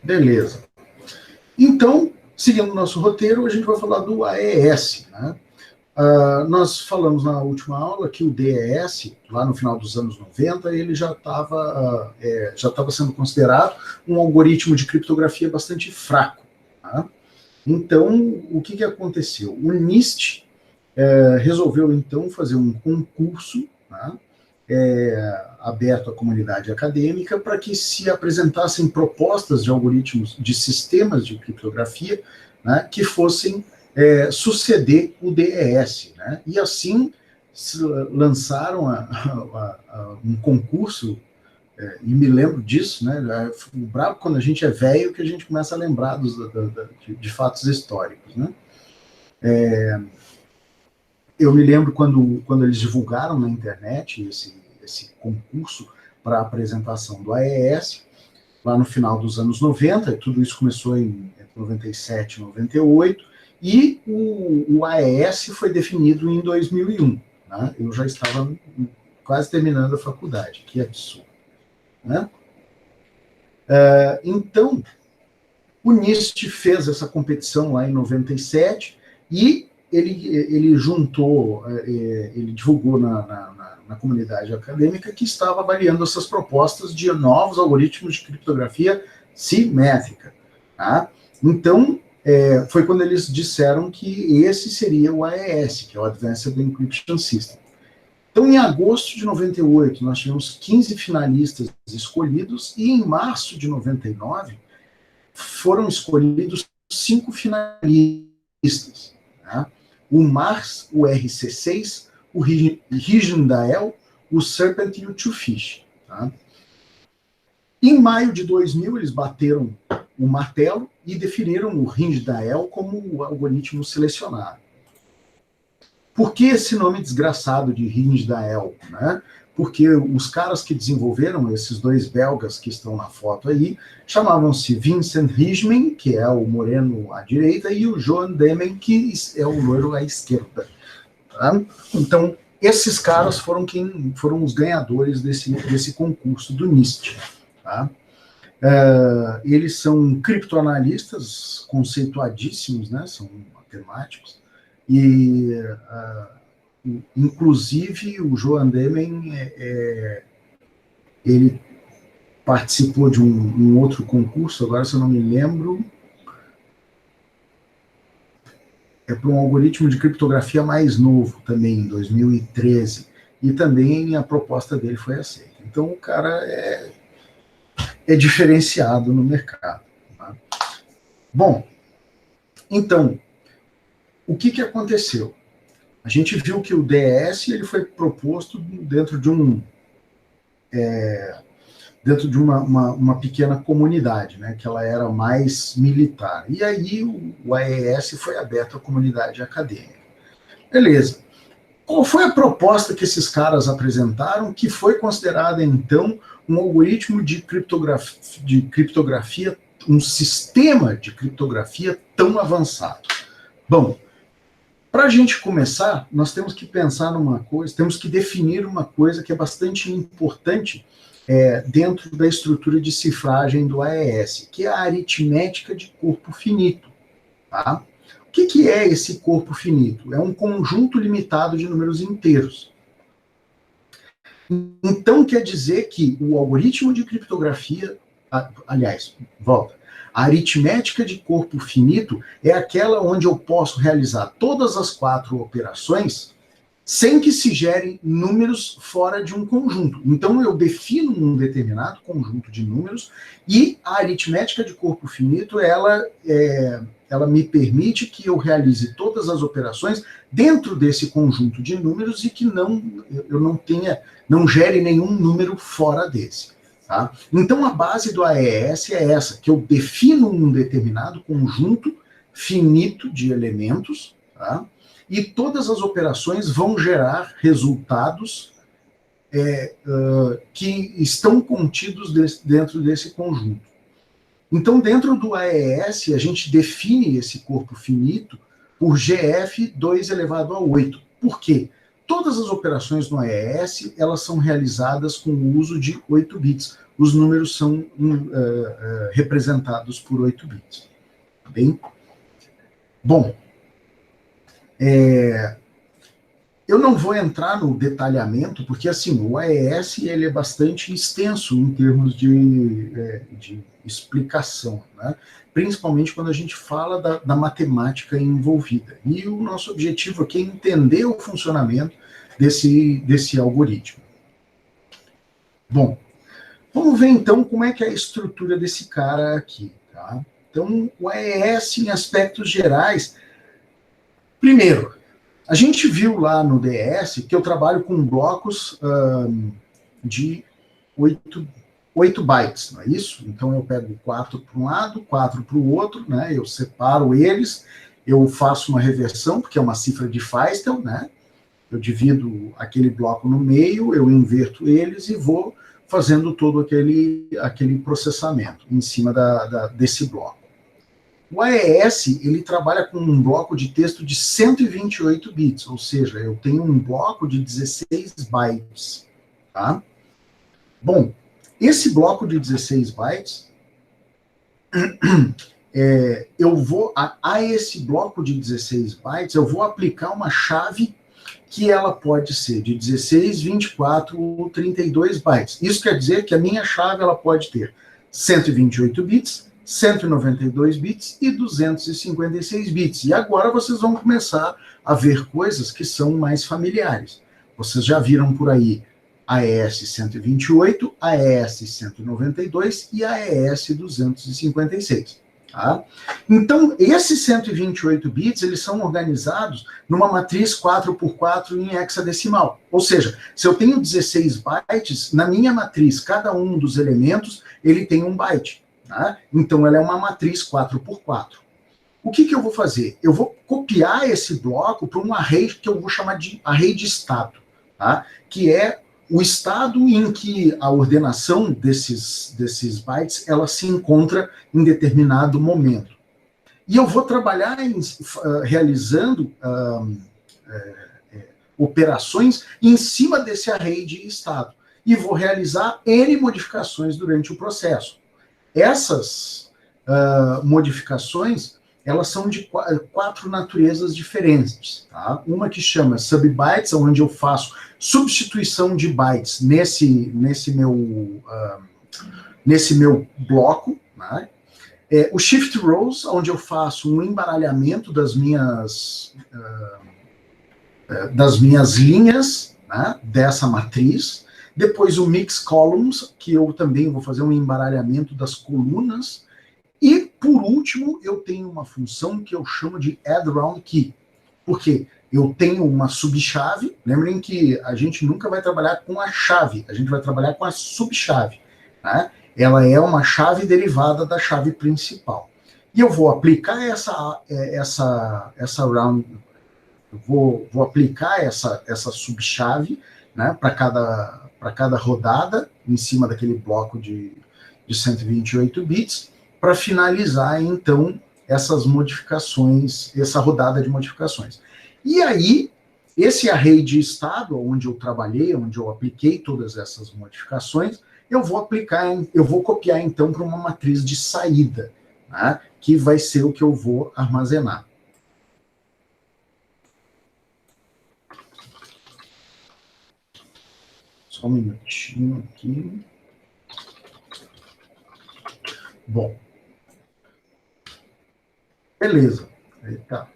Beleza. Então, seguindo o nosso roteiro, a gente vai falar do AES, né? Nós falamos na última aula que o DES, lá no final dos anos 90, ele já estava sendo considerado um algoritmo de criptografia bastante fraco. Tá? Então, o que aconteceu? O NIST resolveu, então, fazer um concurso, tá? Aberto à comunidade acadêmica para que se apresentassem propostas de algoritmos, de sistemas de criptografia, né, que fossem suceder o DES, né? E assim lançaram um concurso, e me lembro disso, né? O brabo quando a gente é velho que a gente começa a lembrar de fatos históricos, né? Eu me lembro quando eles divulgaram na internet esse concurso para a apresentação do AES, lá no final dos anos 90, tudo isso começou em 97, 98, e o AES foi definido em 2001. Né? Eu já estava quase terminando a faculdade, que absurdo. Né? Então, o NIST fez essa competição lá em 97 e ele juntou, ele divulgou na comunidade acadêmica que estava avaliando essas propostas de novos algoritmos de criptografia simétrica. Tá? Então, foi quando eles disseram que esse seria o AES, que é o Advanced Encryption System. Então, em agosto de 98, nós tivemos 15 finalistas escolhidos, e em março de 99, foram escolhidos 5 finalistas. Tá? O Mars, o RC6, o Rigendael, o Serpent e o Twofish. Tá? Em maio de 2000, eles bateram o martelo e definiram o Rigendael como o algoritmo selecionado. Por que esse nome desgraçado de Rigendael? Né? Porque os caras que desenvolveram, esses dois belgas que estão na foto aí, chamavam-se Vincent Rijmen, que é o moreno à direita, e o Johan Demen, que é o loiro à esquerda. Tá? Então, esses caras foram os ganhadores desse concurso do NIST. Tá? Eles são criptoanalistas conceituadíssimos, né? São matemáticos, e inclusive o Johan Demen ele participou de um outro concurso, agora se eu não me lembro, para um algoritmo de criptografia mais novo também, em 2013, e também a proposta dele foi aceita. Então o cara é diferenciado no mercado. Tá? Bom, então, o que aconteceu? A gente viu que o DES ele foi proposto dentro de uma pequena comunidade, né, que ela era mais militar. E aí o AES foi aberto à comunidade acadêmica. Beleza. Qual foi a proposta que esses caras apresentaram que foi considerada, então, um algoritmo de criptografia, um sistema de criptografia tão avançado? Bom, para a gente começar, nós temos que pensar numa coisa, temos que definir uma coisa que é bastante importante dentro da estrutura de cifragem do AES, que é a aritmética de corpo finito. Tá? O que é esse corpo finito? É um conjunto limitado de números inteiros. Então, quer dizer que o algoritmo de criptografia, aliás, volta, a aritmética de corpo finito é aquela onde eu posso realizar todas as 4 operações sem que se gerem números fora de um conjunto. Então, eu defino um determinado conjunto de números e a aritmética de corpo finito, ela me permite que eu realize todas as operações dentro desse conjunto de números e que eu não gere nenhum número fora desse. Tá? Então, a base do AES é essa, que eu defino um determinado conjunto finito de elementos, tá? E todas as operações vão gerar resultados que estão contidos dentro desse conjunto. Então, dentro do AES, a gente define esse corpo finito por GF 2 elevado a 8. Por quê? Todas as operações no AES, elas são realizadas com o uso de 8 bits. os números são representados por 8 bits. Tá bem? Bom, eu não vou entrar no detalhamento, porque assim, o AES ele é bastante extenso em termos de explicação, né? Principalmente quando a gente fala da matemática envolvida. E o nosso objetivo aqui é entender o funcionamento desse algoritmo. Bom, vamos ver então como é que é a estrutura desse cara aqui. Tá? Então, o AES, em aspectos gerais, primeiro, a gente viu lá no DS que eu trabalho com blocos de 8 bytes, não é isso? Então eu pego 4 para um lado, 4 para o outro, né? Eu separo eles, eu faço uma reversão, porque é uma cifra de Feistel, né? Eu divido aquele bloco no meio, eu inverto eles e vou fazendo todo aquele processamento em cima desse bloco. O AES, ele trabalha com um bloco de texto de 128 bits, ou seja, eu tenho um bloco de 16 bytes. Tá? Bom, esse bloco de 16 bytes, a esse bloco de 16 bytes, eu vou aplicar uma chave que ela pode ser de 16, 24 ou 32 bytes. Isso quer dizer que a minha chave ela pode ter 128 bits, 192 bits e 256 bits. E agora vocês vão começar a ver coisas que são mais familiares. Vocês já viram por aí AES 128, AES 192 e AES 256. Tá? Então, esses 128 bits, eles são organizados numa matriz 4x4 em hexadecimal. Ou seja, se eu tenho 16 bytes, na minha matriz, cada um dos elementos, ele tem um byte. Tá? Então, ela é uma matriz 4x4. O que eu vou fazer? Eu vou copiar esse bloco para um array que eu vou chamar de array de estado, tá? Que é o estado em que a ordenação desses bytes ela se encontra em determinado momento. E eu vou trabalhar realizando operações em cima desse array de estado. E vou realizar N modificações durante o processo. Essas modificações, elas são de 4 naturezas diferentes. Tá? Uma que chama subbytes, onde eu faço substituição de bytes nesse meu bloco. Né? O shift rows, onde eu faço um embaralhamento das minhas linhas, né, dessa matriz. Depois o mix columns, que eu também vou fazer um embaralhamento das colunas. E, por último, eu tenho uma função que eu chamo de add round key. Por quê? Eu tenho uma subchave. Lembrem que a gente nunca vai trabalhar com a chave, a gente vai trabalhar com a subchave. Né? Ela é uma chave derivada da chave principal. E eu vou aplicar essa round, vou aplicar essa subchave, né, para cada rodada, em cima daquele bloco de 128 bits, para finalizar, então, essas modificações, essa rodada de modificações. E aí, esse array de estado, onde eu trabalhei, onde eu apliquei todas essas modificações, eu vou copiar, então, para uma matriz de saída, né, que vai ser o que eu vou armazenar. Só um minutinho aqui. Bom. Beleza. Aí tá.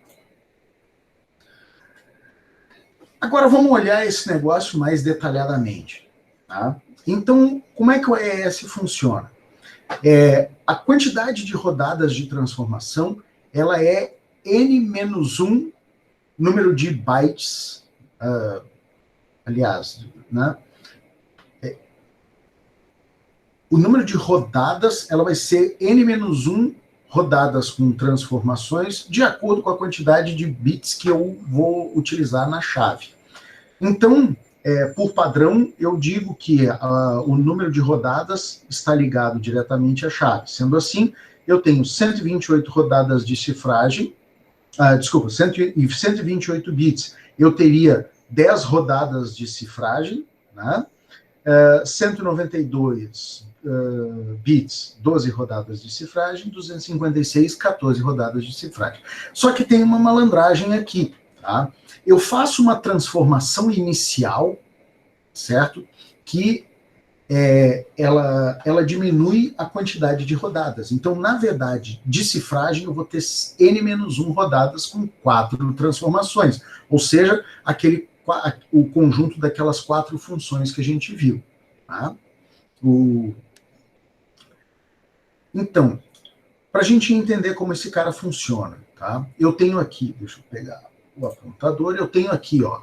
Agora vamos olhar esse negócio mais detalhadamente. Tá? Então, como é que o AES funciona? A quantidade de rodadas de transformação ela é n-1 número de bytes, aliás, né? O número de rodadas ela vai ser n-1 rodadas com transformações de acordo com a quantidade de bits que eu vou utilizar na chave. Então, por padrão, eu digo que o número de rodadas está ligado diretamente à chave. Sendo assim, eu tenho 128 rodadas de cifragem, 128 bits. Eu teria 10 rodadas de cifragem, né? 192 bits, 12 rodadas de cifragem, 256, 14 rodadas de cifragem. Só que tem uma malandragem aqui, tá? Eu faço uma transformação inicial, certo? Que ela diminui a quantidade de rodadas. Então, na verdade, de cifragem, eu vou ter n-1 rodadas com 4 transformações, ou seja, o conjunto daquelas 4 funções que a gente viu. Tá? Então, para a gente entender como esse cara funciona, tá? Eu tenho aqui, deixa eu pegar o apontador, eu tenho aqui, ó,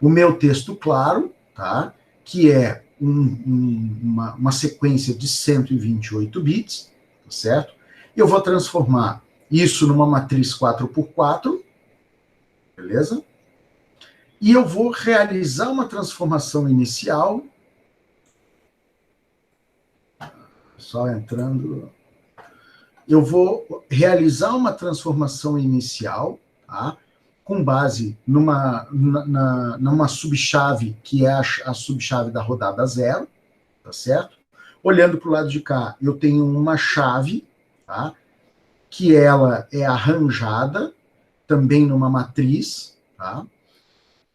o meu texto claro, tá? Que é uma sequência de 128 bits, tá certo? Eu vou transformar isso numa matriz 4x4, beleza? E eu vou realizar uma transformação inicial, só entrando, eu vou realizar uma transformação inicial, tá? Com base numa subchave, que é a subchave da rodada 0, tá certo? Olhando para o lado de cá, eu tenho uma chave, tá? Que ela é arranjada também numa matriz, tá?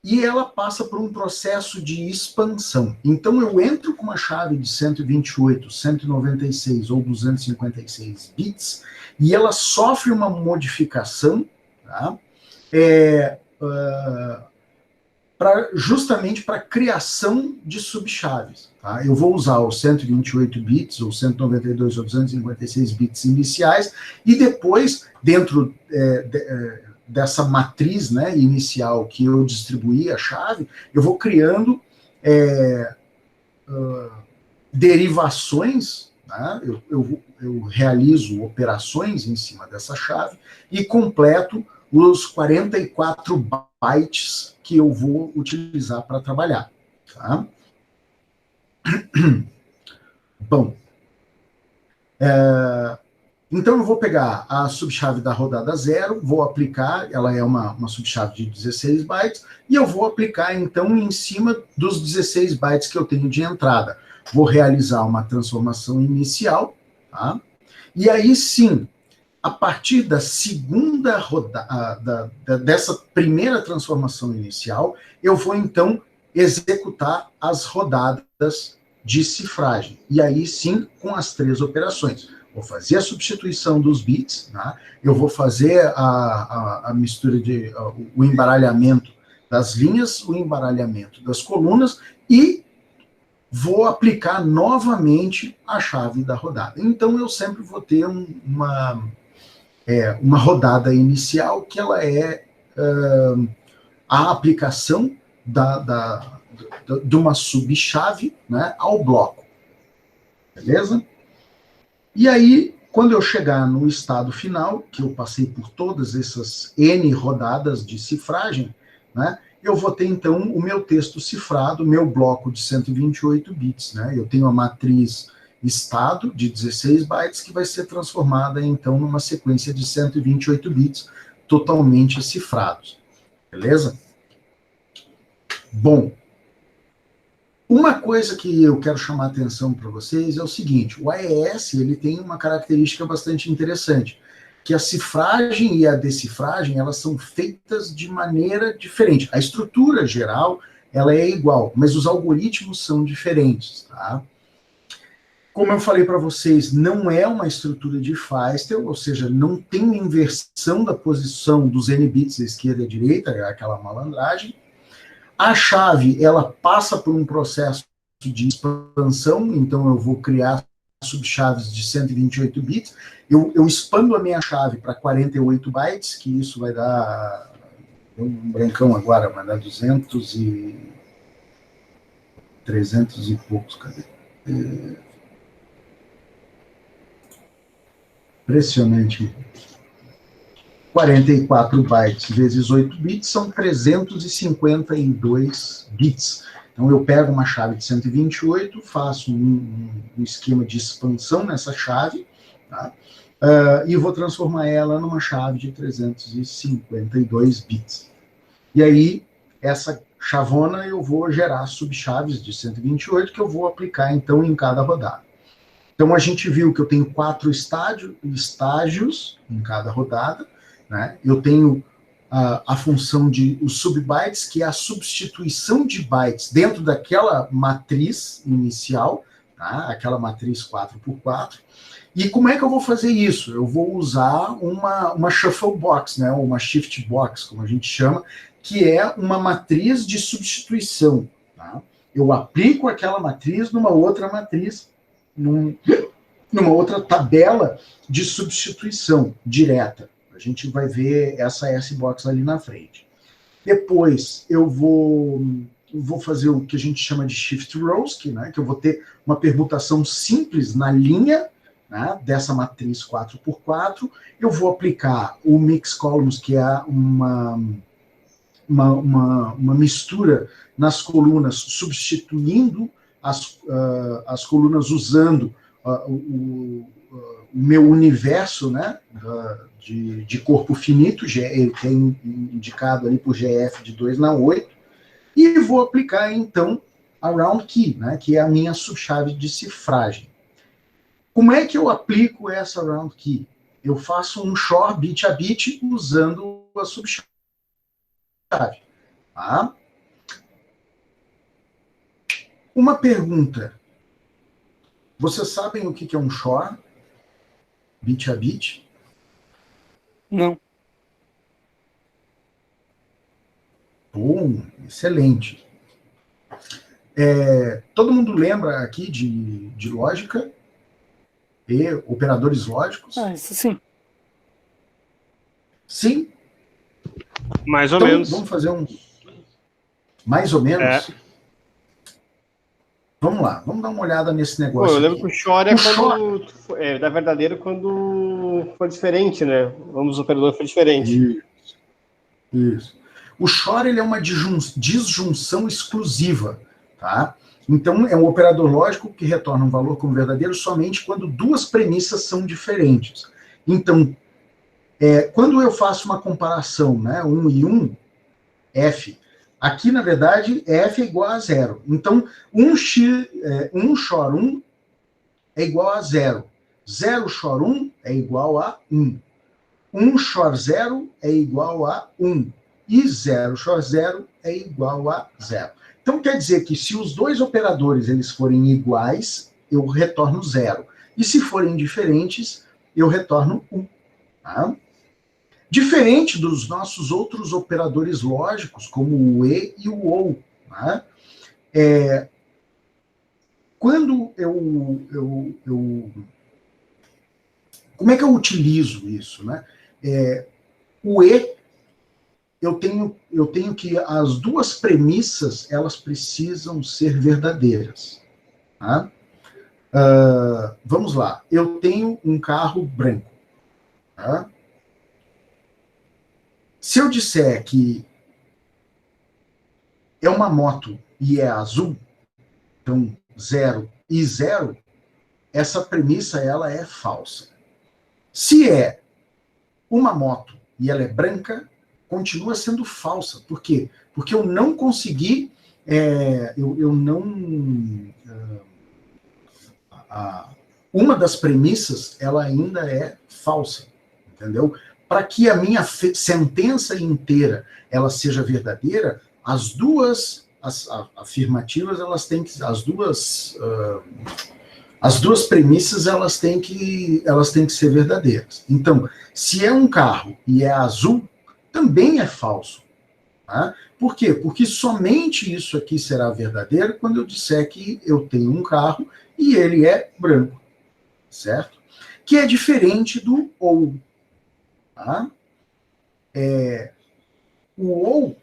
E ela passa por um processo de expansão. Então, eu entro com uma chave de 128, 196 ou 256 bits, e ela sofre uma modificação, tá? Justamente para a criação de subchaves. Tá? Eu vou usar os 128 bits, ou 192 ou 256 bits iniciais, e depois, dentro dessa matriz, né, inicial que eu distribuí a chave, eu vou criando derivações, né? Eu realizo operações em cima dessa chave e completo os 44 bytes que eu vou utilizar para trabalhar. Tá? Bom, então eu vou pegar a subchave da rodada 0, vou aplicar, ela é uma subchave de 16 bytes, e eu vou aplicar então em cima dos 16 bytes que eu tenho de entrada. Vou realizar uma transformação inicial, tá? E aí sim, a partir da segunda rodada, dessa primeira transformação inicial, eu vou então executar as rodadas de cifragem. E aí sim, com as 3 operações. Vou fazer a substituição dos bits, né? Eu vou fazer a mistura o embaralhamento das linhas, o embaralhamento das colunas e vou aplicar novamente a chave da rodada. Então eu sempre vou ter uma rodada inicial que ela é a aplicação de uma subchave, né, ao bloco. Beleza? E aí, quando eu chegar no estado final, que eu passei por todas essas N rodadas de cifragem, né, eu vou ter, então, o meu texto cifrado, meu bloco de 128 bits. Né? Eu tenho a matriz estado de 16 bytes, que vai ser transformada, então, numa sequência de 128 bits totalmente cifrados. Beleza? Bom, uma coisa que eu quero chamar a atenção para vocês é o seguinte: o AES ele tem uma característica bastante interessante, que a cifragem e a decifragem elas são feitas de maneira diferente. A estrutura geral ela é igual, mas os algoritmos são diferentes. Tá? Como eu falei para vocês, não é uma estrutura de Feistel, ou seja, não tem inversão da posição dos n bits à esquerda e à direita, é aquela malandragem. A chave, ela passa por um processo de expansão, então eu vou criar subchaves de 128 bits, eu expando a minha chave para 48 bytes, que isso vai dar, um brancão agora, vai dar 300 e poucos, cadê? Impressionante. 44 bytes vezes 8 bits são 352 bits. Então, eu pego uma chave de 128, faço um esquema de expansão nessa chave, tá? E vou transformar ela numa chave de 352 bits. E aí, essa chavona, eu vou gerar subchaves de 128 que eu vou aplicar, então, em cada rodada. Então, a gente viu que eu tenho 4 estágios em cada rodada, né? Eu tenho a função de os subbytes, que é a substituição de bytes dentro daquela matriz inicial, tá? Aquela matriz 4x4. E como é que eu vou fazer isso? Eu vou usar uma shuffle box, né? Ou uma shift box, como a gente chama, que é uma matriz de substituição. Tá? Eu aplico aquela matriz numa outra matriz, numa outra tabela de substituição direta. A gente vai ver essa S-box ali na frente. Depois eu vou fazer o que a gente chama de shift rows, né, que eu vou ter uma permutação simples na linha, né, dessa matriz 4x4. Eu vou aplicar o mix columns, que é uma mistura nas colunas, substituindo as colunas usando o meu universo, né, de corpo finito, que é indicado ali por GF de 2 na 8, e vou aplicar, então, a round key, né, que é a minha subchave de cifragem. Como é que eu aplico essa round key? Eu faço um XOR bit a bit usando a subchave. Tá? Uma pergunta. Vocês sabem o que é um XOR? Bit a bit? Não. Bom, excelente. Todo mundo lembra aqui de lógica e operadores lógicos? Isso sim. Sim? Mais ou menos. Vamos fazer um... Mais ou menos? Vamos lá, vamos dar uma olhada nesse negócio. Eu lembro aqui. Que o XOR é quando dá verdadeiro quando for diferente, né? Vamos, o operador for diferente. Isso. O XOR ele é uma disjunção exclusiva, tá? Então, é um operador lógico que retorna um valor como verdadeiro somente quando duas premissas são diferentes. Então, quando eu faço uma comparação, né, 1 e 1, F, aqui, na verdade, F é igual a 0. Então, um XOR 1 é igual a 0. 0 XOR 1 é igual a 1. 1 XOR 0 é igual a 1. E 0 XOR 0 é igual a 0. Então, quer dizer que se os dois operadores eles forem iguais, eu retorno 0. E se forem diferentes, eu retorno 1. Tá? Diferente dos nossos outros operadores lógicos, como o E e o OU. Tá? Quando como é que eu utilizo isso? Né? O E, eu tenho que as duas premissas, elas precisam ser verdadeiras. Tá? Vamos lá. Eu tenho um carro branco. Tá? Se eu disser que é uma moto e é azul, então 0 e 0, essa premissa ela é falsa. Se é uma moto e ela é branca, continua sendo falsa. Por quê? Porque eu não consegui, uma das premissas, ela ainda é falsa, entendeu? Para que a minha sentença inteira, ela seja verdadeira, as duas afirmativas, elas têm que, as duas premissas, elas têm que ser verdadeiras. Então, se é um carro e é azul, também é falso. Tá? Por quê? Porque somente isso aqui será verdadeiro quando eu disser que eu tenho um carro e ele é branco. Certo? Que é diferente do OU. Tá? O OU,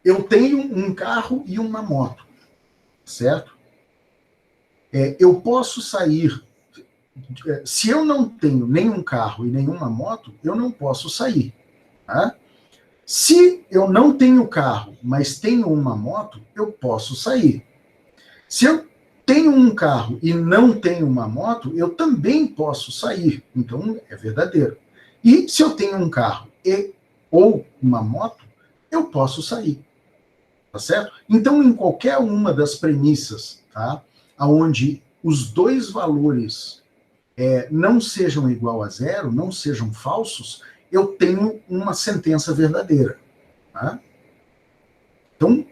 eu tenho um carro e uma moto. Certo? Eu posso sair. Se eu não tenho nenhum carro e nenhuma moto, eu não posso sair. Tá? Se eu não tenho carro, mas tenho uma moto, eu posso sair. Se eu tenho um carro e não tenho uma moto, eu também posso sair. Então, é verdadeiro. E se eu tenho um carro ou uma moto, eu posso sair. Tá certo? Então, em qualquer uma das premissas, tá? onde os dois valores não sejam igual a zero, não sejam falsos, eu tenho uma sentença verdadeira. Tá? Então,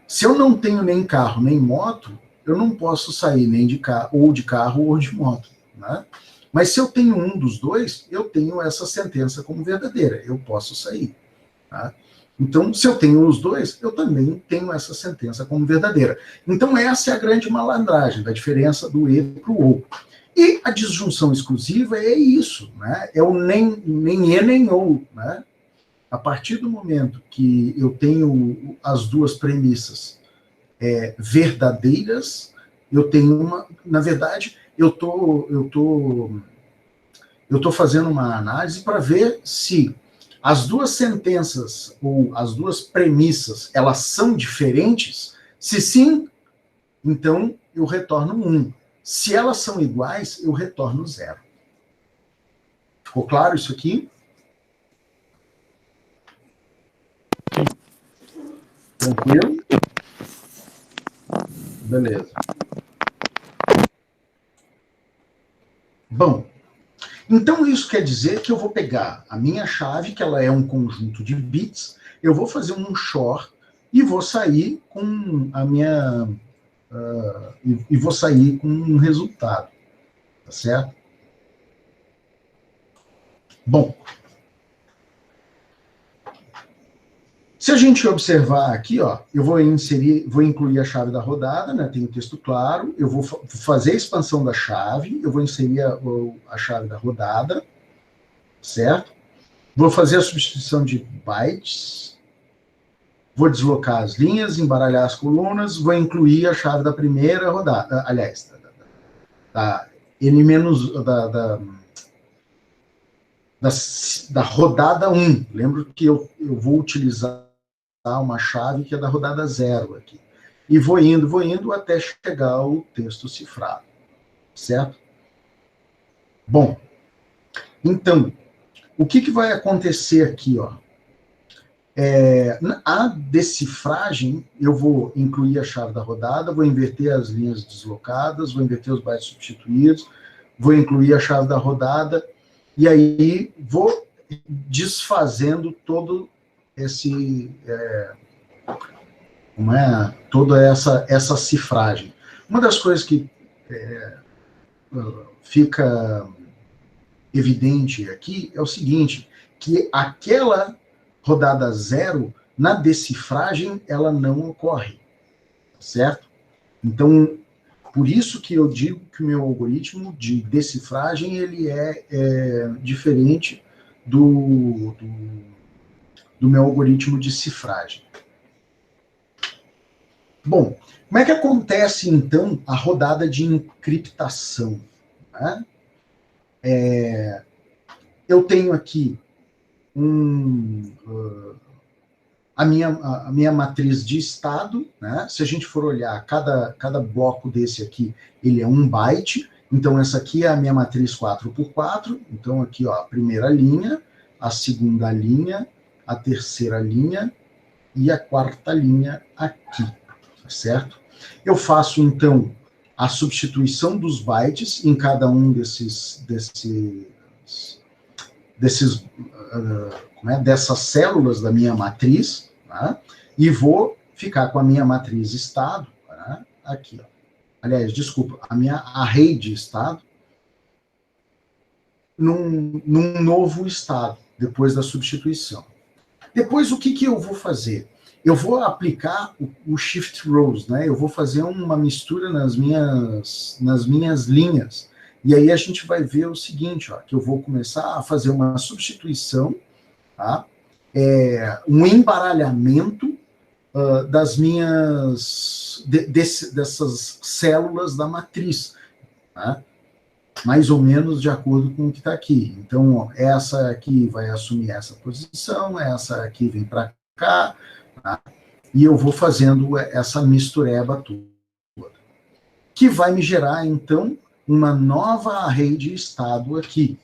se eu não tenho nem carro nem moto, eu não posso sair nem de carro ou de moto. Né? Mas se eu tenho um dos dois, eu tenho essa sentença como verdadeira, eu posso sair. Tá? Então, se eu tenho os dois, eu também tenho essa sentença como verdadeira. Então, essa é a grande malandragem da diferença do e para o ou. E a disjunção exclusiva é isso, né? É o nem e nem ou. Né? A partir do momento que eu tenho as duas premissas verdadeiras, eu tenho uma... Na verdade, eu tô fazendo uma análise para ver se as duas sentenças ou as duas premissas, elas são diferentes. Se sim, então eu retorno 1. Se elas são iguais, eu retorno 0. Ficou claro isso aqui? Tranquilo? Beleza. Bom, então isso quer dizer que eu vou pegar a minha chave, que ela é um conjunto de bits, eu vou fazer um XOR e vou sair com a minha... e vou sair com um resultado. Tá certo? Bom, se a gente observar aqui, ó, eu vou incluir a chave da rodada, né? Tem o texto claro, eu vou fazer a expansão da chave, eu vou inserir a chave da rodada, certo? Vou fazer a substituição de bytes, vou deslocar as linhas, embaralhar as colunas, vou incluir a chave da primeira rodada, aliás, da rodada 1. Lembro que eu vou utilizar uma chave que é da rodada 0 aqui. E vou indo até chegar ao texto cifrado. Certo? Bom, então, o que vai acontecer aqui? Ó? A decifragem, eu vou incluir a chave da rodada, vou inverter as linhas deslocadas, vou inverter os bytes substituídos, vou incluir a chave da rodada, e aí vou desfazendo todo esse... toda essa cifragem. Uma das coisas que fica evidente aqui é o seguinte, que aquela rodada 0, na decifragem, ela não ocorre, certo? Então, por isso que eu digo que o meu algoritmo de decifragem ele é diferente do meu algoritmo de cifragem. Bom, como é que acontece, então, a rodada de encriptação? Né? Eu tenho aqui a minha matriz de estado, né? Se a gente for olhar, cada bloco desse aqui, ele é 1 byte, então essa aqui é a minha matriz 4x4, então aqui, ó, a primeira linha, a segunda linha, a terceira linha e a quarta linha aqui, tá certo? Eu faço, então, a substituição dos bytes em cada um dessas células da minha matriz, tá? E vou ficar com a minha matriz estado, tá? Aqui, ó. Aliás, desculpa, a minha array de estado num novo estado, depois da substituição. Depois, o que eu vou fazer? Eu vou aplicar o shift rows, né? Eu vou fazer uma mistura nas minhas linhas. E aí a gente vai ver o seguinte, ó, que eu vou começar a fazer uma substituição, tá? Um embaralhamento dessas células da matriz, tá? Mais ou menos de acordo com o que está aqui. Então, ó, essa aqui vai assumir essa posição, essa aqui vem para cá, tá? E eu vou fazendo essa mistureba toda, que vai me gerar, então, uma nova array de estado aqui.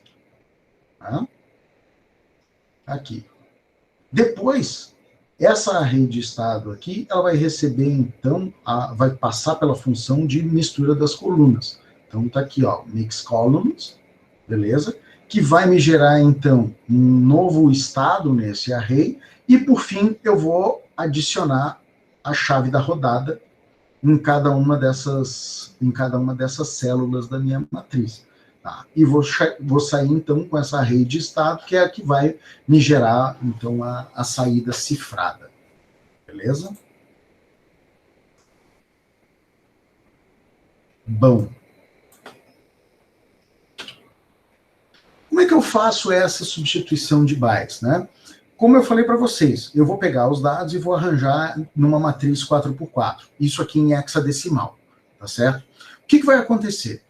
Tá? Aqui. Depois, Essa array de estado aqui, ela vai receber, então, vai passar pela função de mistura das colunas. Então, tá aqui, ó, mix columns, beleza? Que vai me gerar, então, um novo estado nesse array, e, por fim, eu vou adicionar a chave da rodada em cada uma dessas células da minha matriz. Tá? E vou sair, então, com essa array de estado, que é a que vai me gerar, então, a saída cifrada. Beleza? Bom. Como é que eu faço essa substituição de bytes, né? Como eu falei para vocês, eu vou pegar os dados e vou arranjar numa matriz 4x4. Isso aqui em hexadecimal, tá certo? O que vai acontecer?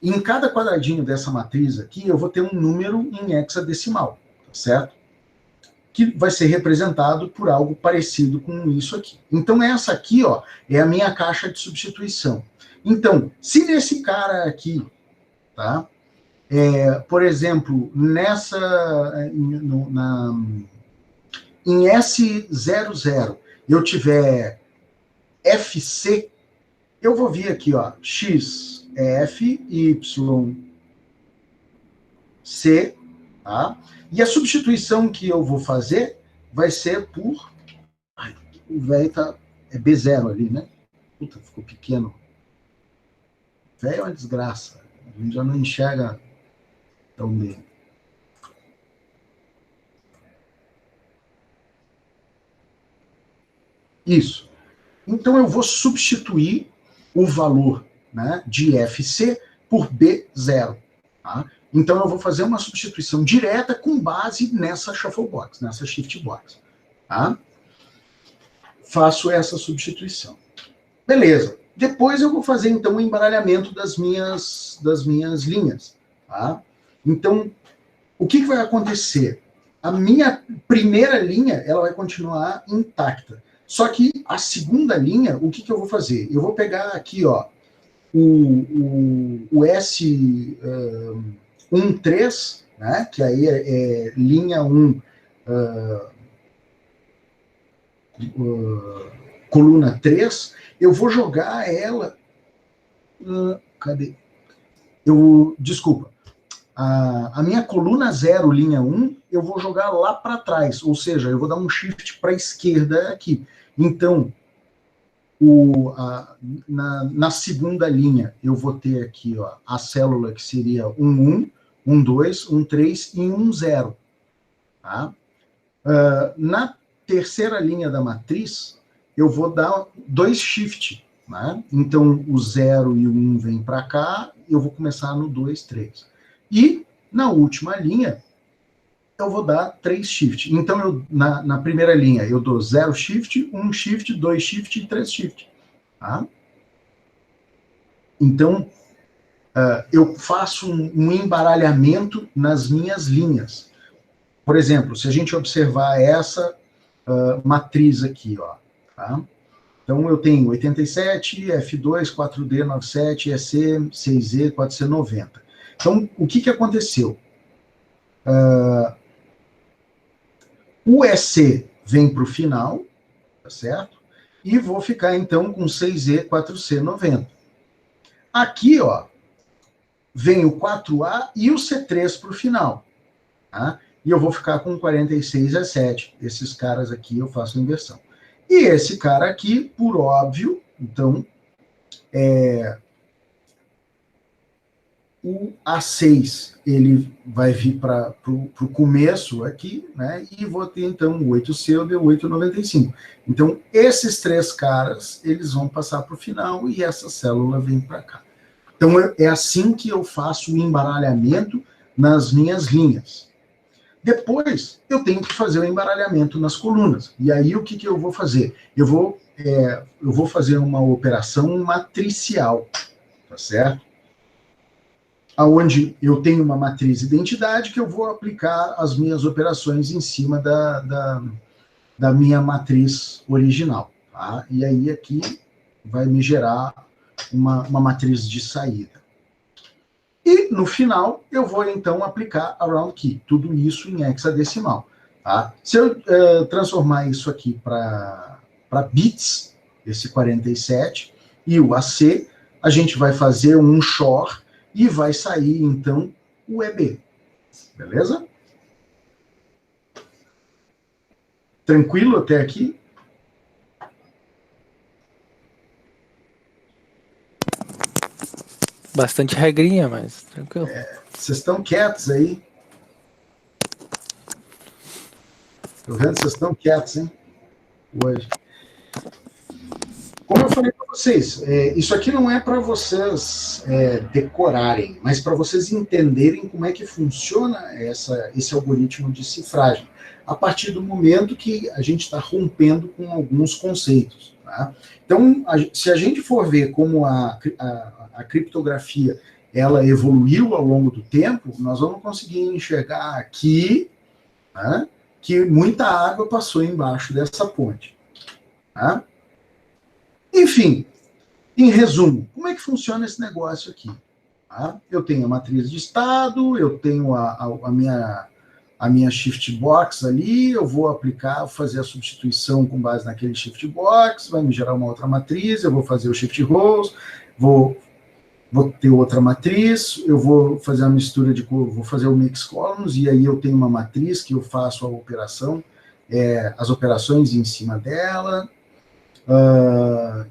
Em cada quadradinho dessa matriz aqui, eu vou ter um número em hexadecimal, tá certo? Que vai ser representado por algo parecido com isso aqui. Então, essa aqui, ó, é a minha caixa de substituição. Então, se nesse cara aqui, tá? Por exemplo, em S00 eu tiver FC, eu vou vir aqui, ó, X, F, Y, C, tá? E a substituição que eu vou fazer vai ser por... Ai, o velho é B0 ali, né? Puta, ficou pequeno. Velho é uma desgraça. A gente já não enxerga tão bem. Isso. Então, eu vou substituir o valor, né, de FC por B0. Tá? Então, eu vou fazer uma substituição direta com base nessa shuffle box, nessa shift box. Tá? Faço essa substituição. Beleza. Depois eu vou fazer, então, o embaralhamento das minhas linhas. Tá? Então, o que vai acontecer? A minha primeira linha, ela vai continuar intacta. Só que a segunda linha, o que eu vou fazer? Eu vou pegar aqui, ó, o S13, né, que aí é linha 1, coluna 3, eu vou jogar ela... cadê? Desculpa. A minha coluna 0, linha 1, eu vou jogar lá para trás, ou seja, eu vou dar um shift para a esquerda aqui. Então, na segunda linha, eu vou ter aqui, ó, a célula que seria 1, 1, 2, 1, 3 e 1, 0. Tá? Na terceira linha da matriz, eu vou dar 2 shift. Né? Então, o 0 e o 1 vem para cá, eu vou começar no 2, 3. E, na última linha, eu vou dar 3 shift. Então, na primeira linha, eu dou 0 shift, 1 shift, 2 shift e 3 shift. Tá? Então, eu faço um embaralhamento nas minhas linhas. Por exemplo, se a gente observar essa matriz aqui, ó, tá? Então, eu tenho 87, F2, 4D, 97, EC, 6E, 4C90. Então, o que aconteceu? O EC vem para o final, tá certo? E vou ficar, então, com 6E, 4C90. Aqui, ó, vem o 4A e o C3 para o final. Tá? E eu vou ficar com 46 e 7. Esses caras aqui eu faço inversão. E esse cara aqui, por óbvio, então, o A6, ele vai vir para o começo aqui, né? E vou ter, então, o 8C e o 895. Então, esses 3 caras, eles vão passar para o final e essa célula vem para cá. Então, é assim que eu faço o embaralhamento nas minhas linhas. Depois, eu tenho que fazer o embaralhamento nas colunas. E aí, o que eu vou fazer? Eu vou fazer uma operação matricial, tá certo? Onde eu tenho uma matriz identidade que eu vou aplicar as minhas operações em cima da minha matriz original. Tá? E aí, aqui, vai me gerar uma matriz de saída. E, no final, eu vou, então, aplicar a round key. Tudo isso em hexadecimal. Tá? Se eu transformar isso aqui para bits, esse 47, e o AC, a gente vai fazer um XOR e vai sair, então, o EB. Beleza? Tranquilo até aqui? Bastante regrinha, mas tranquilo. Vocês estão quietos aí? Tô vendo que vocês estão quietos, hein? Hoje. Como eu falei para vocês, isso aqui não é para vocês decorarem, mas para vocês entenderem como é que funciona esse algoritmo de cifragem, a partir do momento que a gente está rompendo com alguns conceitos. Tá? Então, se a gente for ver como a criptografia ela evoluiu ao longo do tempo, nós vamos conseguir enxergar aqui, né, que muita água passou embaixo dessa ponte. Tá? Enfim, em resumo, como é que funciona esse negócio aqui? Tá? Eu tenho a matriz de estado, eu tenho a minha shift box ali, eu vou aplicar, fazer a substituição com base naquele shift box, vai me gerar uma outra matriz, eu vou fazer o shift rows, vou ter outra matriz, eu vou fazer a mistura vou fazer o mix columns, e aí eu tenho uma matriz que eu faço a operação, as operações em cima dela,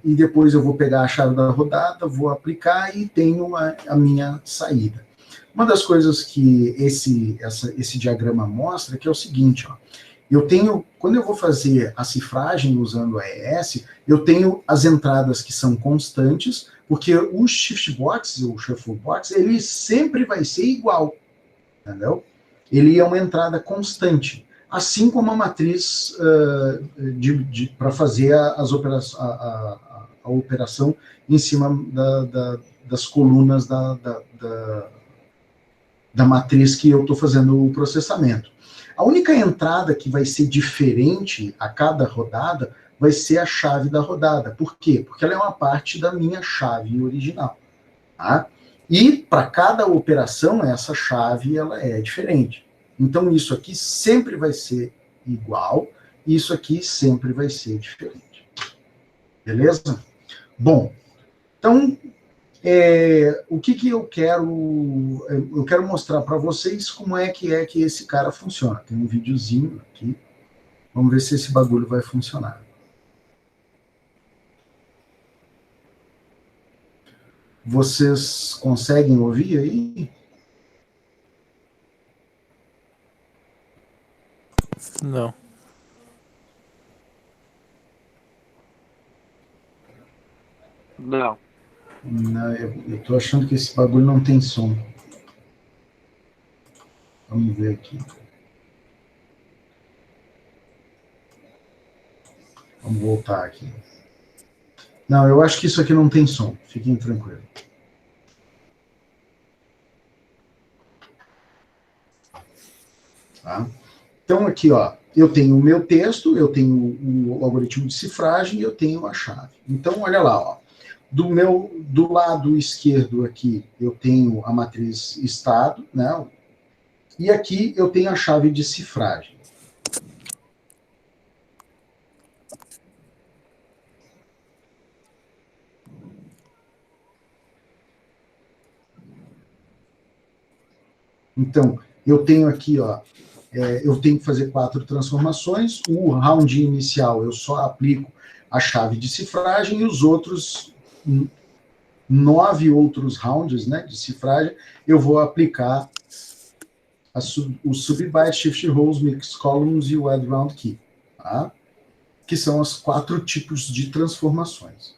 e depois eu vou pegar a chave da rodada, vou aplicar e tenho a minha saída. Uma das coisas que esse diagrama mostra que é o seguinte, ó, quando eu vou fazer a cifragem usando a ES, eu tenho as entradas que são constantes, porque o shift box, o shuffle box, ele sempre vai ser igual, entendeu? Ele é uma entrada constante, assim como a matriz para fazer a operação em cima das colunas da matriz que eu estou fazendo o processamento. A única entrada que vai ser diferente a cada rodada vai ser a chave da rodada. Por quê? Porque ela é uma parte da minha chave original. Tá? E para cada operação, essa chave ela é diferente. Então, isso aqui sempre vai ser igual, isso aqui sempre vai ser diferente. Beleza? Bom, então, o que eu quero... Eu quero mostrar para vocês como é que esse cara funciona. Tem um videozinho aqui. Vamos ver se esse bagulho vai funcionar. Vocês conseguem ouvir aí? Não. Não. Não, eu tô achando que esse bagulho não tem som. Vamos ver aqui. Vamos voltar aqui. Não, eu acho que isso aqui não tem som. Fiquem tranquilos. Tá? Então, aqui, ó, eu tenho o meu texto, eu tenho o algoritmo de cifragem e eu tenho a chave. Então, olha lá, ó. Do lado esquerdo aqui, eu tenho a matriz estado, né? E aqui eu tenho a chave de cifragem. Então, eu tenho aqui, ó, eu tenho que fazer 4 transformações. O round inicial eu só aplico a chave de cifragem e os outros 9 outros rounds, né, de cifragem, eu vou aplicar o subbyte, shift rows, mix columns e o add round key, tá? Que são os 4 tipos de transformações.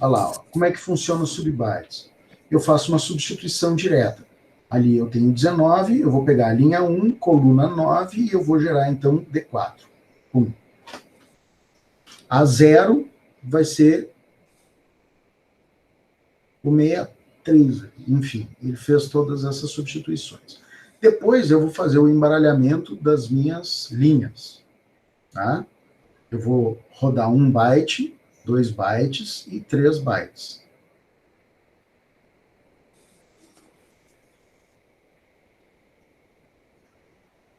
Olha lá, ó, como é que funciona o subbytes? Eu faço uma substituição direta. Ali eu tenho 19, eu vou pegar a linha 1, coluna 9, e eu vou gerar, então, D4. Pum. A 0 vai ser o 63. Enfim, ele fez todas essas substituições. Depois eu vou fazer o embaralhamento das minhas linhas. Tá? Eu vou rodar 1 byte, 2 bytes e 3 bytes.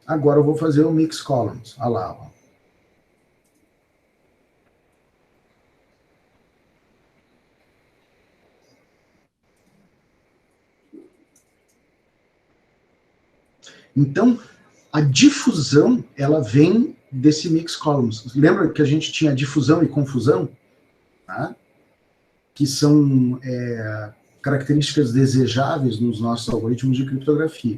Agora eu vou fazer o mix columns. Olha lá, ó. Então, a difusão, ela vem desse mix columns. Lembra que a gente tinha difusão e confusão? Tá? Que são características desejáveis nos nossos algoritmos de criptografia.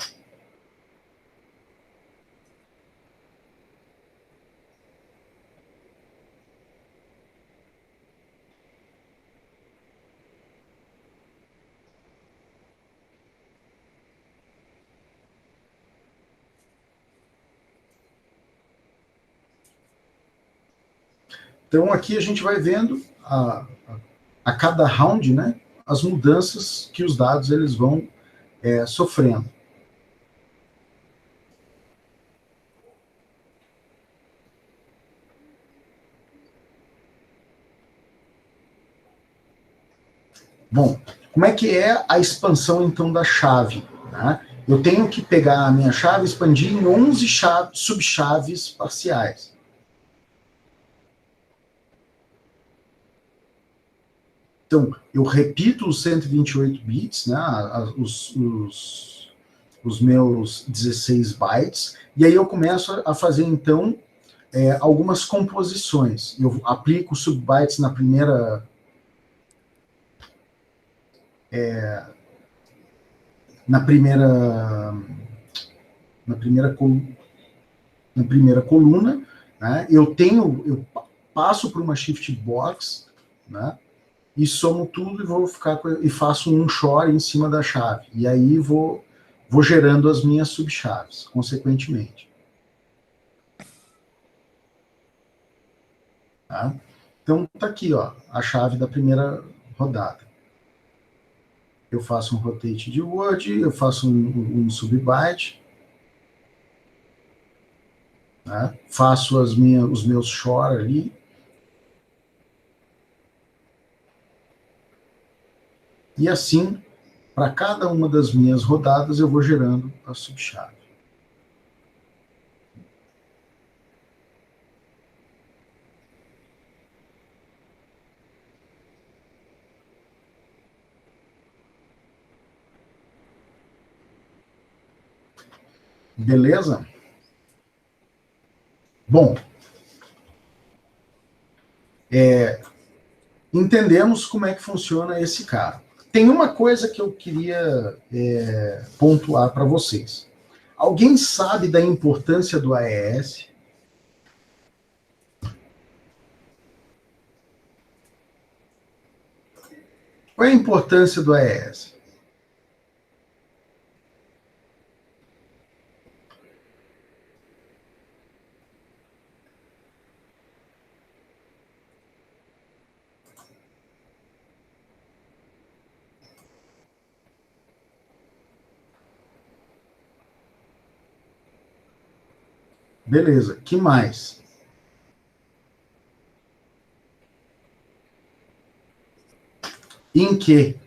Então, aqui a gente vai vendo a cada round, né, as mudanças que os dados eles vão sofrendo. Bom, como é que é a expansão, então, da chave? Né? Eu tenho que pegar a minha chave e expandir em 11 subchaves parciais. Então, eu repito os 128 bits, né, os meus 16 bytes, e aí eu começo a fazer, então, algumas composições. Eu aplico subbytes na primeira... na primeira coluna, né, eu passo por uma shift box, né, e somo tudo e faço um XOR em cima da chave. E aí vou gerando as minhas subchaves, consequentemente. Tá? Então, tá aqui, ó, a chave da primeira rodada. Eu faço um rotate de word, eu faço um subbyte, né? Faço os meus XOR ali. E assim, para cada uma das minhas rodadas, eu vou gerando a subchave. Beleza? Bom, entendemos como é que funciona esse cara. Tem uma coisa que eu queria pontuar para vocês. Alguém sabe da importância do AES? Qual é a importância do AES? Beleza, que mais? Em que?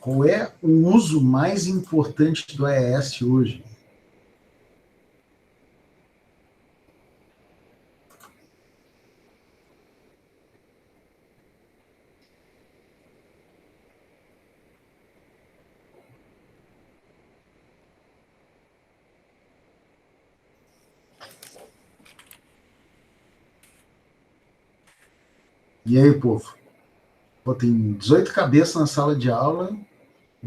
Qual é o uso mais importante do AES hoje? E aí, povo? Pô, tem 18 cabeças na sala de aula,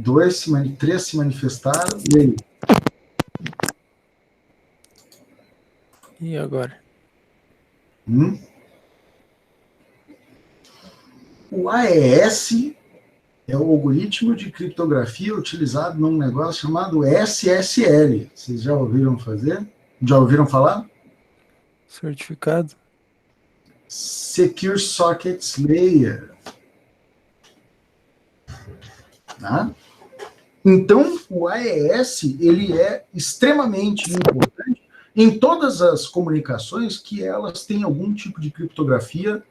3 se manifestaram, e aí? E agora? O AES é o algoritmo de criptografia utilizado num negócio chamado SSL. Vocês já ouviram fazer? Já ouviram falar? Certificado? Secure Sockets Layer. Tá? Então, o AES ele é extremamente importante em todas as comunicações que elas têm algum tipo de criptografia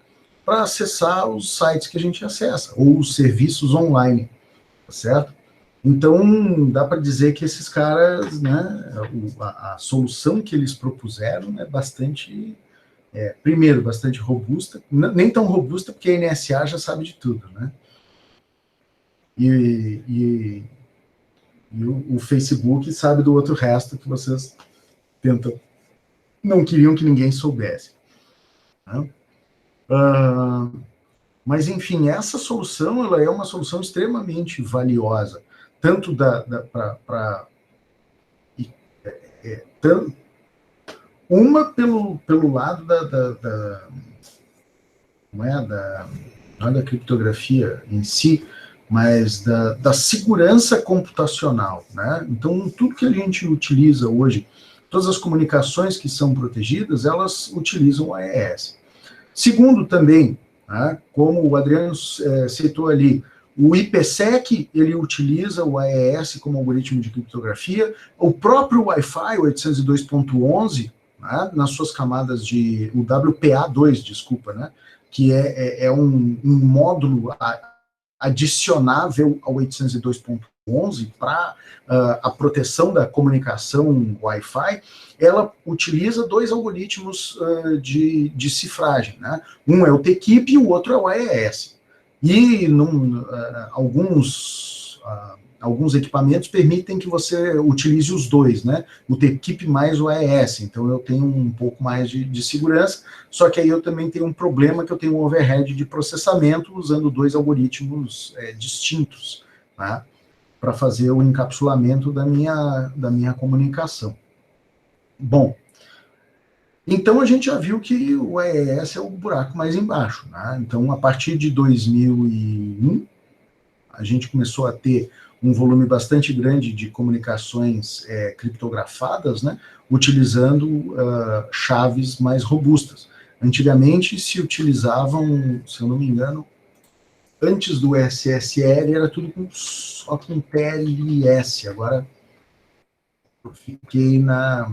para acessar os sites que a gente acessa, ou os serviços online, tá certo? Então, dá para dizer que esses caras, né, a solução que eles propuseram é bastante, primeiro, bastante robusta, nem tão robusta porque a NSA já sabe de tudo, né? E o Facebook sabe do outro resto que vocês tentam, não queriam que ninguém soubesse. Né? Mas, enfim, essa solução ela é uma solução extremamente valiosa, tanto uma pelo lado não é da criptografia em si, mas da segurança computacional. Né? Então, tudo que a gente utiliza hoje, todas as comunicações que são protegidas, elas utilizam o AES. Segundo também, né, como o Adriano citou ali, o IPsec, ele utiliza o AES como algoritmo de criptografia, o próprio Wi-Fi 802.11, né, nas suas camadas de, o WPA2, desculpa, né, que é um módulo adicionável ao 802.11 para a proteção da comunicação Wi-Fi, ela utiliza dois algoritmos de cifragem. Né? Um é o TKIP e o outro é o AES. E alguns equipamentos permitem que você utilize os dois, né? O TKIP mais o AES. Então eu tenho um pouco mais de segurança, só que aí eu também tenho um problema que eu tenho um overhead de processamento usando dois algoritmos distintos, né? Para fazer o encapsulamento da minha comunicação. Bom, então a gente já viu que o AES é o buraco mais embaixo. Né? Então, a partir de 2001, a gente começou a ter um volume bastante grande de comunicações criptografadas, né? Utilizando chaves mais robustas. Antigamente se utilizavam, se eu não me engano, antes do SSL era tudo só com TLS. Agora eu fiquei na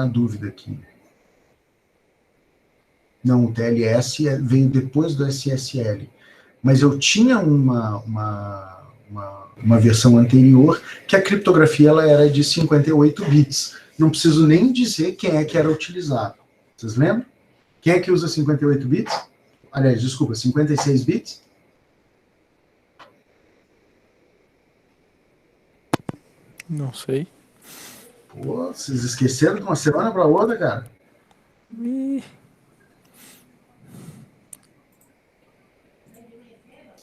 dúvida aqui. Não, o TLS veio depois do SSL. Mas eu tinha uma versão anterior que a criptografia ela era de 58 bits. Não preciso nem dizer quem é que era utilizado. Vocês lembram? Quem é que usa 58 bits? Aliás, desculpa, 56 bits? Não sei. Pô, vocês esqueceram de uma semana para outra, cara?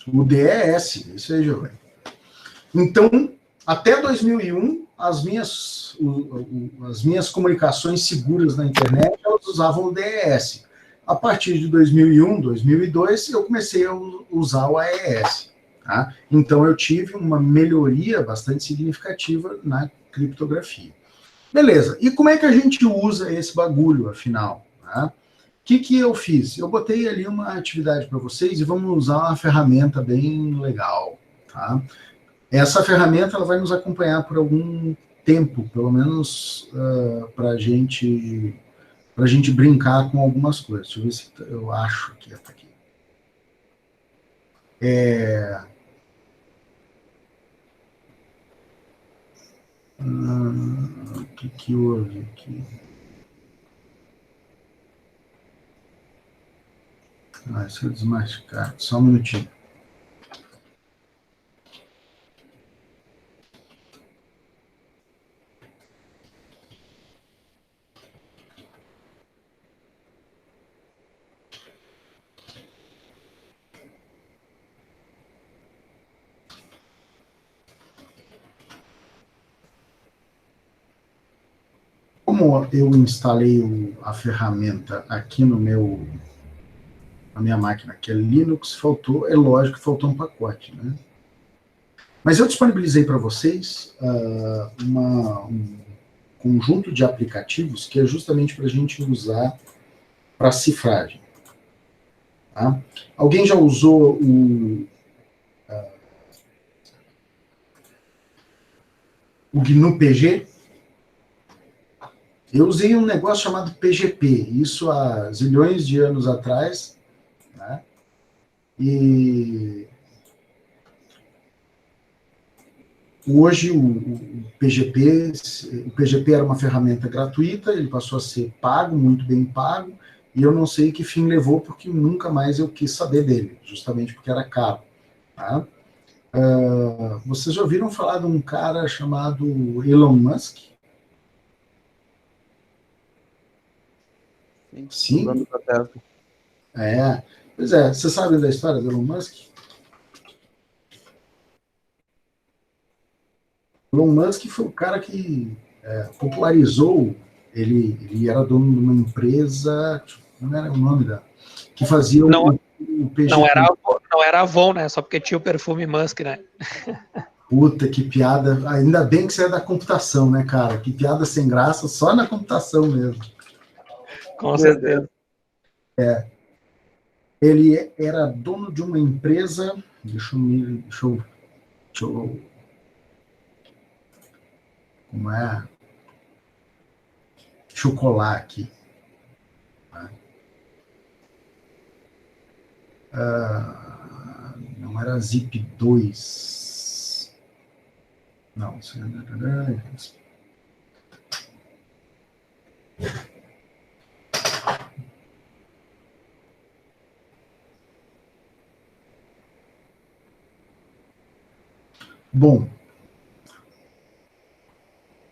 O DES, isso aí, Giovanni. Então, até 2001, as minhas comunicações seguras na internet, elas usavam o DES. A partir de 2001, 2002, eu comecei a usar o AES. Tá? Então, eu tive uma melhoria bastante significativa na criptografia. Beleza, e como é que a gente usa esse bagulho, afinal? Tá? O que eu fiz? Eu botei ali uma atividade para vocês e vamos usar uma ferramenta bem legal. Tá? Essa ferramenta ela vai nos acompanhar por algum tempo, pelo menos para a gente brincar com algumas coisas. Deixa eu ver se eu acho que está aqui. O que houve aqui? Deixa eu desmastigar, só um minutinho. Como eu instalei a ferramenta aqui na minha máquina, que é Linux, é lógico que faltou um pacote, né? Mas eu disponibilizei para vocês um conjunto de aplicativos que é justamente para a gente usar para cifragem. Tá? Alguém já usou o GNU PG? Eu usei um negócio chamado PGP, isso há zilhões de anos atrás, né? E hoje o PGP era uma ferramenta gratuita, ele passou a ser pago, muito bem pago, e eu não sei que fim levou, porque nunca mais eu quis saber dele, justamente porque era caro. Tá? Vocês já ouviram falar de um cara chamado Elon Musk? Sim. Pois é, você sabe da história do Elon Musk? Elon Musk foi o cara que popularizou, ele era dono de uma empresa, não era o nome da, que fazia o PGP. Não era Avon, né? Só porque tinha o perfume Musk, né? Puta, que piada. Ainda bem que você é da computação, né, cara? Que piada sem graça, só na computação mesmo. Com certeza. Ele era dono de uma empresa, deixa eu como é? Deixa eu colar aqui. Não era Zip 2. Não. Bom,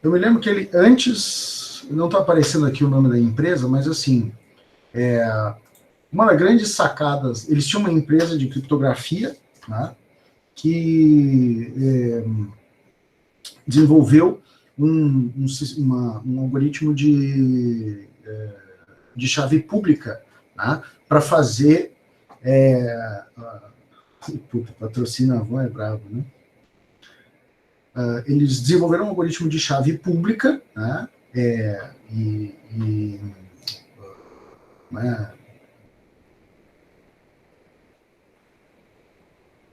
eu me lembro que ele antes, não está aparecendo aqui o nome da empresa, mas assim, uma das grandes sacadas, eles tinham uma empresa de criptografia, né, que desenvolveu um algoritmo de chave pública, né, para fazer puta, patrocina a avó é bravo, né? Eles desenvolveram um algoritmo de chave pública, né,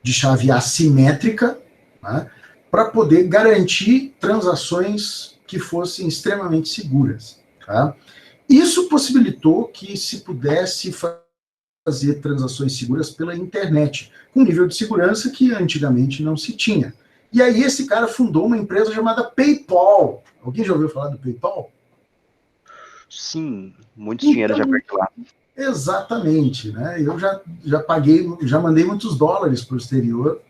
de chave assimétrica, né, para poder garantir transações que fossem extremamente seguras. Tá? Isso possibilitou que se pudesse fazer transações seguras pela internet, com nível de segurança que antigamente não se tinha. E aí esse cara fundou uma empresa chamada PayPal. Alguém já ouviu falar do PayPal? Sim, muito dinheiro já perto lá. Exatamente, né? Eu já paguei, já mandei muitos dólares para o exterior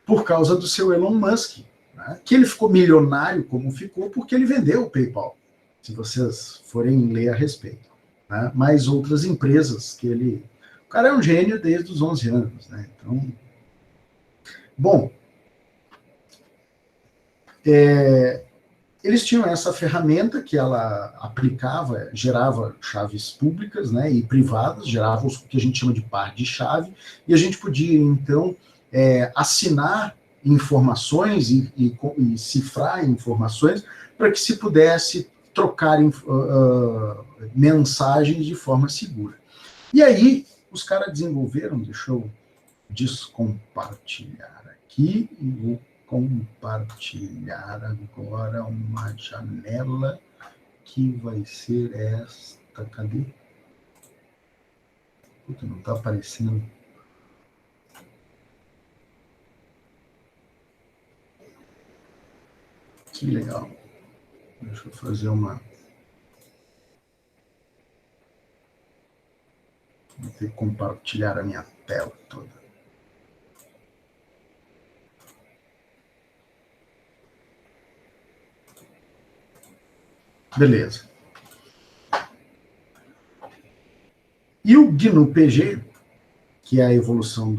por causa do seu Elon Musk, né? Que ele ficou milionário como ficou porque ele vendeu o PayPal, se vocês forem ler a respeito. Né? Mais outras empresas que ele... O cara é um gênio desde os 11 anos, né? Então... Bom, eles tinham essa ferramenta que ela aplicava, gerava chaves públicas, né, e privadas, gerava o que a gente chama de par de chave, e a gente podia, então, assinar informações e cifrar informações para que se pudesse trocar mensagens de forma segura. E aí, os caras desenvolveram, deixa eu descompartilhar aqui, e vou compartilhar agora uma janela que vai ser esta. Cadê? Puta, não está aparecendo. Que legal. Deixa eu fazer uma... Vou ter que compartilhar a minha tela toda. Beleza. E o GNU-PG, que é a evolução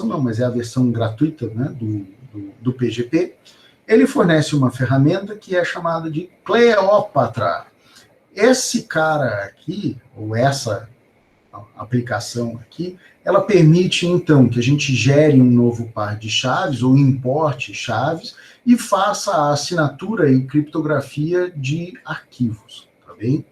não, mas é a versão gratuita, né, do PGP, ele fornece uma ferramenta que é chamada de Cleópatra. Esse cara aqui, ou essa aplicação aqui, ela permite, então, que a gente gere um novo par de chaves, ou importe chaves, e faça a assinatura e criptografia de arquivos, tá bem?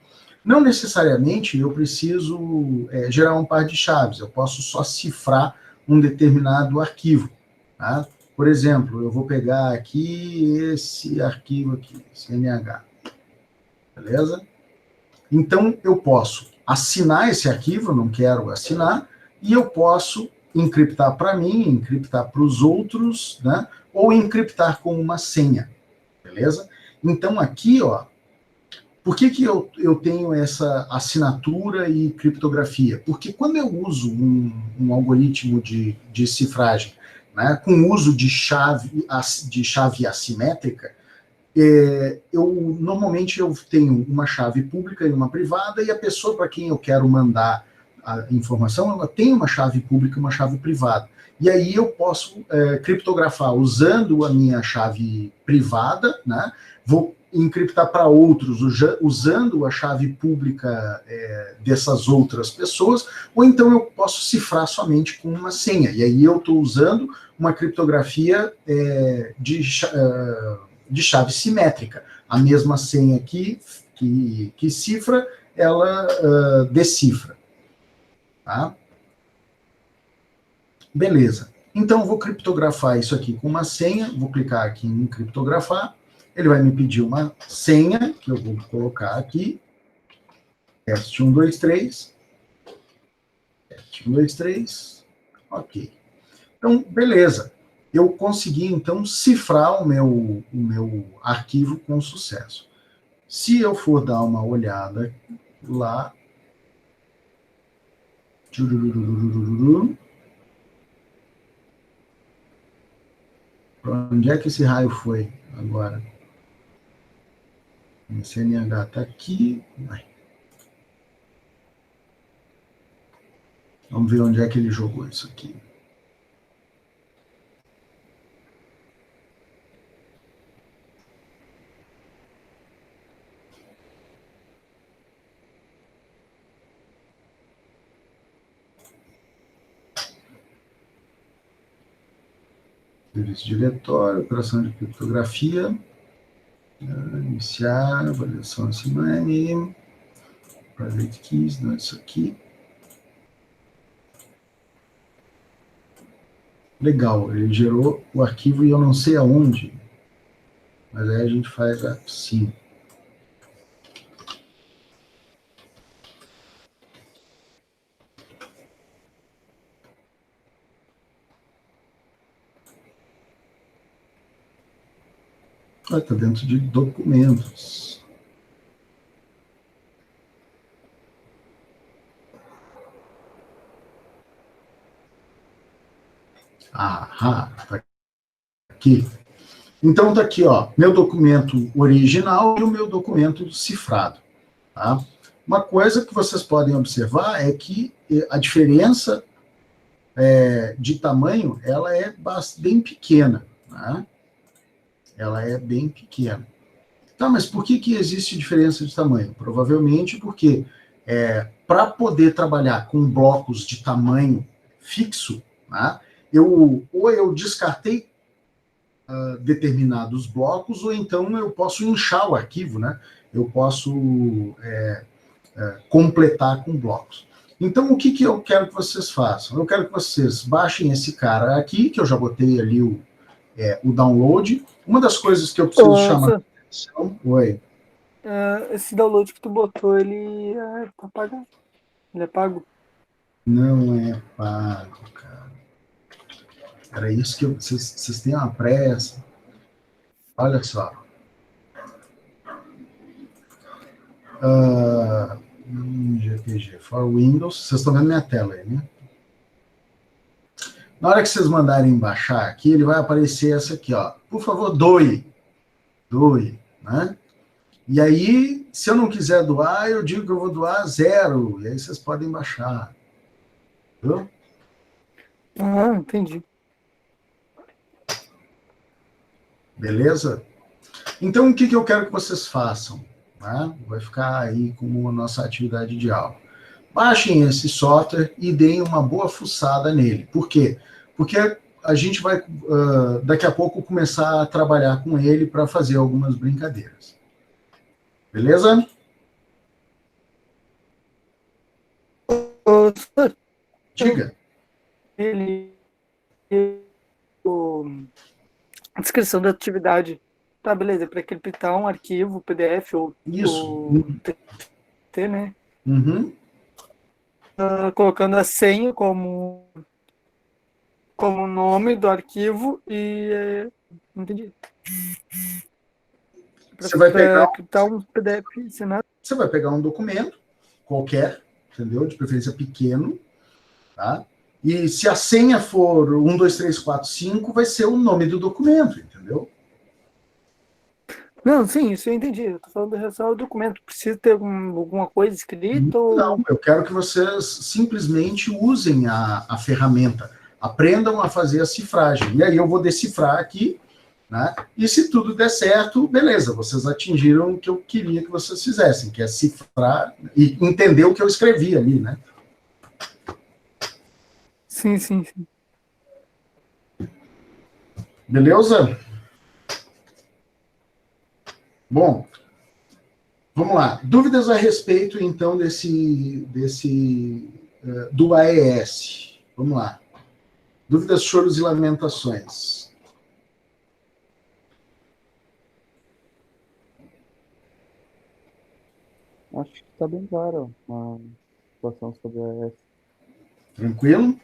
Não necessariamente eu preciso gerar um par de chaves, eu posso só cifrar um determinado arquivo. Tá? Por exemplo, eu vou pegar aqui esse arquivo aqui, CNH. beleza? Então, eu posso assinar esse arquivo, não quero assinar, e eu posso encriptar para mim, encriptar para os outros, né? Ou encriptar com uma senha, beleza? Então, aqui, ó, por que eu tenho essa assinatura e criptografia? Porque quando eu uso um algoritmo de cifragem, né, com uso de chave assimétrica, normalmente eu tenho uma chave pública e uma privada, e a pessoa para quem eu quero mandar a informação, ela tem uma chave pública e uma chave privada. E aí eu posso criptografar usando a minha chave privada, né? Vou encriptar para outros usando a chave pública dessas outras pessoas, ou então eu posso cifrar somente com uma senha. E aí eu estou usando uma criptografia de chave simétrica. A mesma senha que cifra, ela decifra. Tá? Beleza. Então, eu vou criptografar isso aqui com uma senha. Vou clicar aqui em criptografar. Ele vai me pedir uma senha, que eu vou colocar aqui. Teste 123. Teste 123. Ok. Então, beleza. Eu consegui, então, cifrar o meu arquivo com sucesso. Se eu for dar uma olhada lá... Para onde é que esse raio foi agora? O CNH está aqui. Vamos ver onde é que ele jogou isso aqui. Serviço diretório, operação de criptografia, iniciar, avaliação Simone, private keys, não é isso aqui. Legal, ele gerou o arquivo e eu não sei aonde, mas aí a gente faz assim. Está dentro de documentos. Tá aqui. Então tá aqui, ó, meu documento original e o meu documento cifrado. Tá? Uma coisa que vocês podem observar é que a diferença de tamanho, ela é bem pequena. Né? Ela é bem pequena. Tá, mas por que existe diferença de tamanho? Provavelmente porque para poder trabalhar com blocos de tamanho fixo, né, eu descartei determinados blocos, ou então eu posso inchar o arquivo, né? Eu posso completar com blocos. Então, o que eu quero que vocês façam? Eu quero que vocês baixem esse cara aqui, que eu já botei ali o download. Uma das coisas que eu preciso chamar a atenção... Oi. Esse download que tu botou, ele tá pago? Ele é pago? Não é pago, cara. Era isso que vocês têm uma pressa. Olha só. GPG for Windows. Vocês estão vendo minha tela aí, né? Na hora que vocês mandarem baixar aqui, ele vai aparecer essa aqui, ó. Por favor, doe. Doe, né? E aí, se eu não quiser doar, eu digo que eu vou doar 0. E aí vocês podem baixar. Entendeu? Entendi. Beleza? Então, o que eu quero que vocês façam? Né? Vai ficar aí como a nossa atividade de aula. Baixem esse software e deem uma boa fuçada nele. Por quê? Porque a gente vai, daqui a pouco, começar a trabalhar com ele para fazer algumas brincadeiras. Beleza? Diga. A descrição da atividade Tá, beleza. Para criptar um arquivo PDF ou Isso. TXT, né? Uhum. Colocando a senha como nome do arquivo e entendi. Você vai pegar, Para criptar um PDF assinado. você vai pegar um documento qualquer, entendeu? De preferência pequeno, tá? E se a senha for 1, 2, 3, 4, 5, vai ser o nome do documento, entendeu? Não, sim, isso eu entendi. Eu tô falando em relação ao documento. Precisa ter alguma coisa escrita Não, ou... eu quero que vocês simplesmente usem a ferramenta, aprendam a fazer a cifragem. E aí eu vou decifrar aqui, né? E se tudo der certo, beleza, vocês atingiram o que eu queria que vocês fizessem, que é cifrar e entender o que eu escrevi ali, né? Sim, sim, sim. Beleza? Bom, vamos lá. Dúvidas a respeito, então, do AES. Vamos lá. Dúvidas, choros e lamentações. Acho que está bem claro a situação sobre a ES. Tranquilo?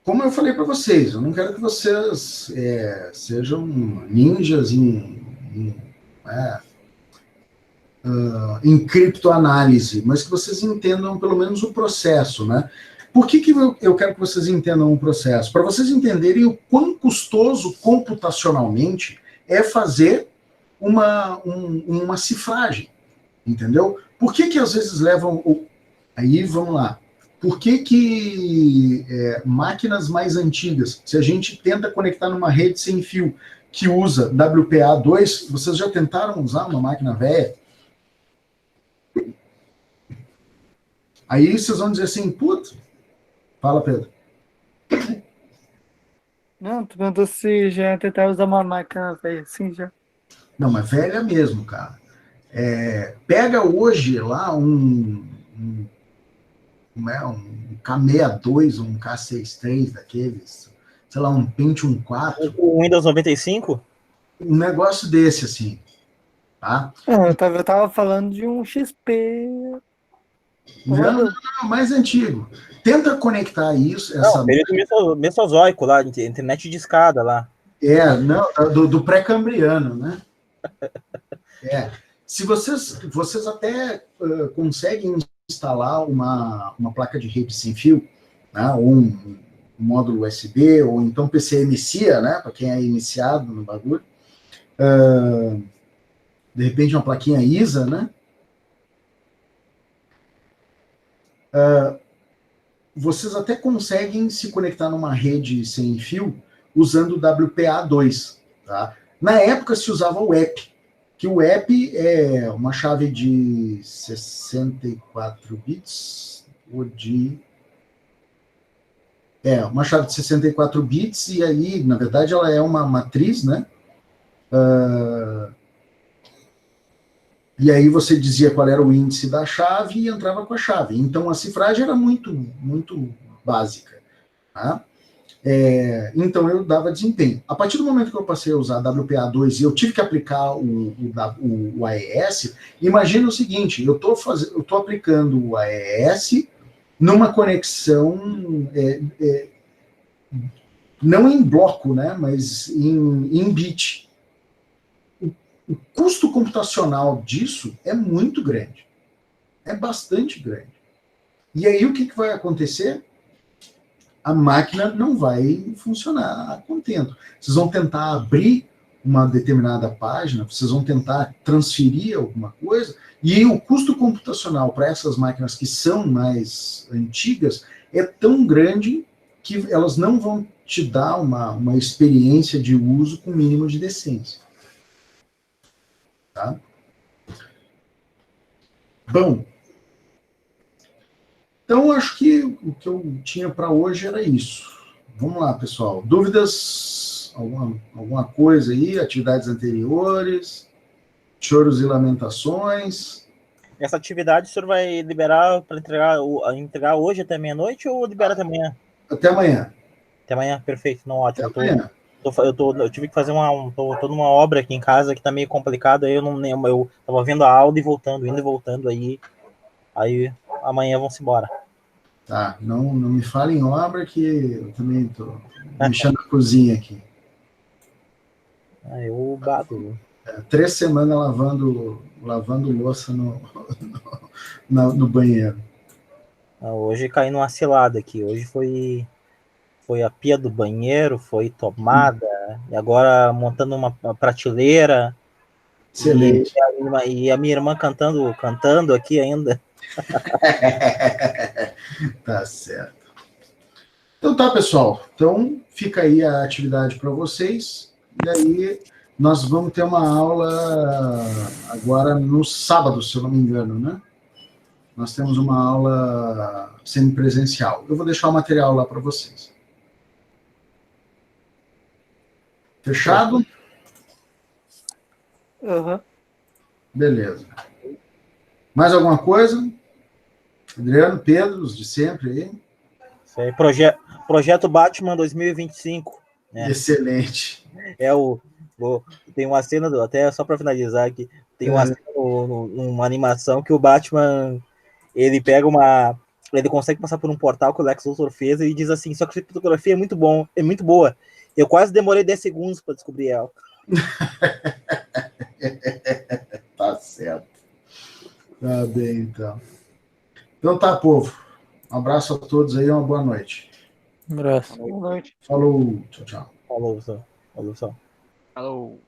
Como eu falei para vocês, eu não quero que vocês sejam ninjas em criptoanálise, mas que vocês entendam pelo menos o processo, né? Por que eu quero que vocês entendam o processo? Para vocês entenderem o quão custoso computacionalmente é fazer uma cifragem, entendeu? Por que às vezes levam... Aí, vamos lá. Por que máquinas mais antigas, se a gente tenta conectar numa rede sem fio que usa WPA2, vocês já tentaram usar uma máquina velha? Aí vocês vão dizer assim, puta, fala, Pedro. Não, tu perguntou se já tentaram usar uma máquina velha. Sim, já. Não, mas velha mesmo, cara. Pega hoje lá um K62, um K63 daqueles, sei lá, um Pentium 4. O Windows 95? Um negócio desse, assim, tá? Eu tava falando de um XP. Não, mais antigo. Tenta conectar isso. Não, período mesozoico lá, internet de escada lá. Não, do pré-cambriano, né? Se vocês até conseguem instalar uma placa de rede sem fio, né, ou um módulo USB, ou então PCMcia, né, para quem é iniciado no bagulho, de repente uma plaquinha ISA, né? Vocês até conseguem se conectar numa rede sem fio usando o WPA2, tá? Na época se usava o app, que o app é uma chave de 64 bits, ou uma chave de 64 bits, e aí, na verdade, ela é uma matriz, né? E aí você dizia qual era o índice da chave e entrava com a chave. Então, a cifragem era muito, muito básica, tá? Então, eu dava desempenho. A partir do momento que eu passei a usar WPA2 e eu tive que aplicar o AES, imagina o seguinte, eu estou aplicando o AES numa conexão, não em bloco, né, mas em bit. O custo computacional disso é muito grande. É bastante grande. E aí, o que vai acontecer? A máquina não vai funcionar a contento. Vocês vão tentar abrir uma determinada página, vocês vão tentar transferir alguma coisa, e o custo computacional para essas máquinas que são mais antigas é tão grande que elas não vão te dar uma experiência de uso com mínimo de decência. Tá? Bom, então acho que o que eu tinha para hoje era isso. Vamos lá, pessoal. Dúvidas? Alguma coisa aí? Atividades anteriores? Choros e lamentações? Essa atividade o senhor vai liberar para entregar hoje até meia-noite ou libera até amanhã? Até amanhã. Até amanhã, perfeito. Não, ótimo. Até amanhã. Eu tive que fazer tô numa obra aqui em casa que tá meio complicado, aí eu tava vendo a aula e voltando, indo e voltando, aí amanhã vamos embora. Tá, não me fale em obra que eu também tô mexendo na cozinha aqui. Eu bato. 3 semanas lavando louça no banheiro. Hoje caí numa cilada aqui. Hoje foi a pia do banheiro, foi tomada, e agora montando uma prateleira. Excelente. E a minha irmã cantando aqui ainda. Tá certo. Então tá, pessoal. Então fica aí a atividade para vocês. E aí nós vamos ter uma aula agora no sábado, se eu não me engano, né? Nós temos uma aula semipresencial. Eu vou deixar o material lá para vocês. Fechado? Aham. Beleza. Mais alguma coisa? Adriano, Pedro, os de sempre aí? Isso aí, Projeto Batman 2025. Né? Excelente. Tem uma cena, até só para finalizar aqui, tem uma cena uma animação que o Batman, ele consegue passar por um portal que o Lex Luthor fez e diz assim, só que a fotografia é muito boa. Eu quase demorei 10 segundos para descobrir ela. Tá certo. Tá bem, então. Então tá, povo. Um abraço a todos aí, uma boa noite. Um abraço. Boa noite. Falou, tchau, tchau. Falou, pessoal. Falou.